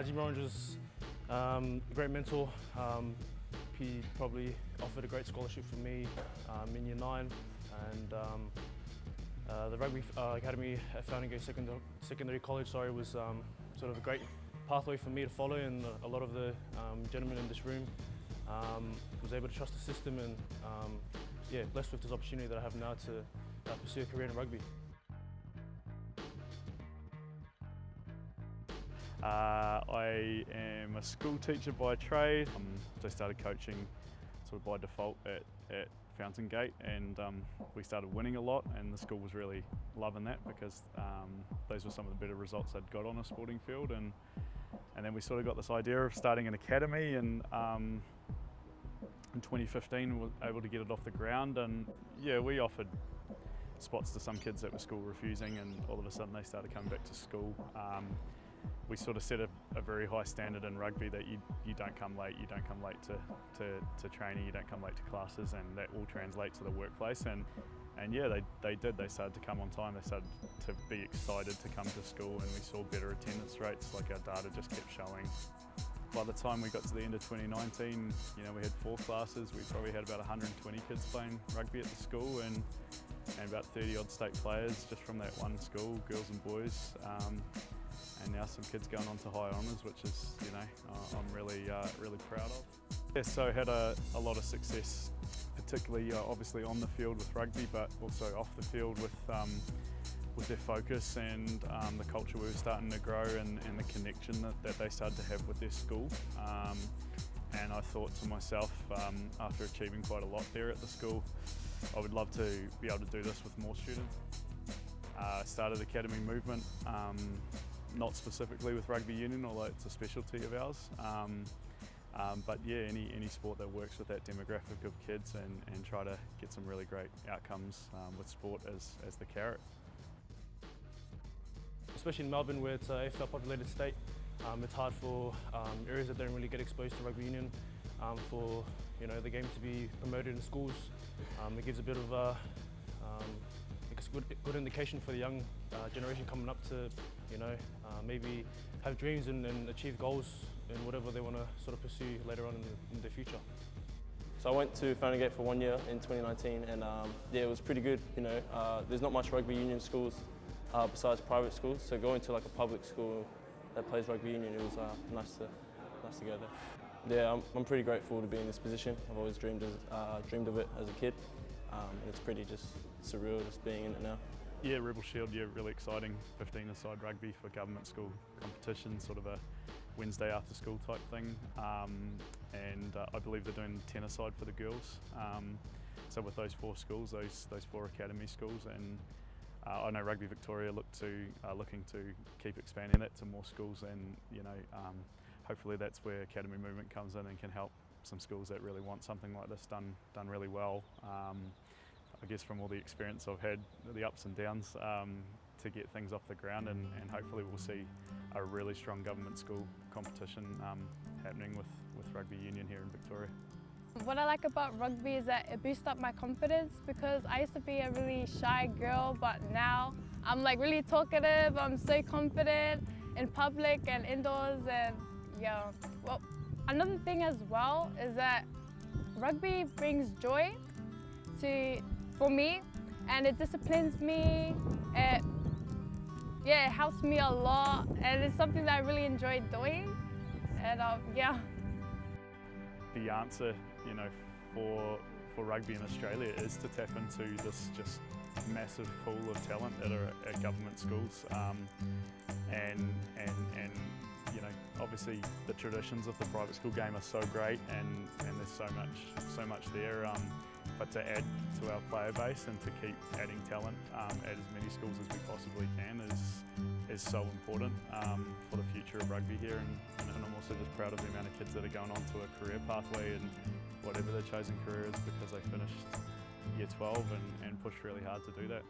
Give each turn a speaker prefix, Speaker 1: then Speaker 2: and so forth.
Speaker 1: Jimmy Orange was a great mentor. He probably offered a great scholarship for me in year 9, and the Rugby Academy at Founding Gate Secondary College was sort of a great pathway for me to follow, and a lot of the gentlemen in this room was able to trust the system, and yeah, blessed with this opportunity that I have now to pursue a career in rugby.
Speaker 2: I am a school teacher by trade. I started coaching sort of by default at Fountain Gate, and we started winning a lot, and the school was really loving that because those were some of the better results I'd got on a sporting field, and then we sort of got this idea of starting an academy, and in 2015 we were able to get it off the ground, and yeah, we offered spots to some kids that were school refusing, and all of a sudden they started coming back to school. We sort of set a very high standard in rugby that you don't come late, you don't come late to training, you don't come late to classes, and that all translates to the workplace. And yeah, they did. They started to come on time. They started to be excited to come to school, and we saw better attendance rates. Like, our data just kept showing. By the time we got to the end of 2019, we had 4 classes. We probably had about 120 kids playing rugby at the school, and about 30 odd state players just from that one school, girls and boys. And now some kids going on to high honours, which is, I'm really proud of. Yeah, so had a lot of success, particularly obviously on the field with rugby, but also off the field with their focus and the culture we were starting to grow, and the connection that they started to have with their school. And I thought to myself, after achieving quite a lot there at the school, I would love to be able to do this with more students. Started Academy Movement, not specifically with rugby union, although it's a specialty of ours. But yeah, any sport that works with that demographic of kids, and try to get some really great outcomes with sport as the carrot.
Speaker 1: Especially in Melbourne, where it's a AFL populated state, it's hard for areas that don't really get exposed to rugby union for the game to be promoted in schools. It gives a bit of a good indication for the young generation coming up to maybe have dreams and achieve goals in whatever they want to sort of pursue later on in their future.
Speaker 3: So I went to Founding Gate for 1 year in 2019, and yeah, it was pretty good. There's not much rugby union schools besides private schools, so going to like a public school that plays rugby union, it was nice to go there. Yeah, I'm pretty grateful to be in this position. I've always dreamed of it as a kid, and it's pretty just surreal just being in it now.
Speaker 2: Yeah, Rebel Shield, yeah, really exciting. 15-a-side rugby for government school competition, sort of a Wednesday after school type thing. And I believe they're doing 10-a-side for the girls. So with those 4 schools, those 4 academy schools, and I know Rugby Victoria looking to keep expanding that to more schools, and hopefully that's where Academy Movement comes in and can help some schools that really want something like this done really well. I guess from all the experience I've had, the ups and downs, to get things off the ground, and hopefully we'll see a really strong government school competition happening with rugby union here in Victoria.
Speaker 4: What I like about rugby is that it boosts up my confidence, because I used to be a really shy girl, but now I'm like really talkative. I'm so confident in public and indoors, and yeah. Well, another thing as well is that rugby brings joy for me, and it disciplines me. It helps me a lot, and it's something that I really enjoy doing. And yeah.
Speaker 2: The answer, for rugby in Australia is to tap into this just massive pool of talent that are at government schools, and obviously the traditions of the private school game are so great, and there's so much there. But to add to our player base and to keep adding talent at as many schools as we possibly can is so important for the future of rugby here. And I'm also just proud of the amount of kids that are going on to a career pathway and whatever their chosen career is, because they finished year 12 and pushed really hard to do that.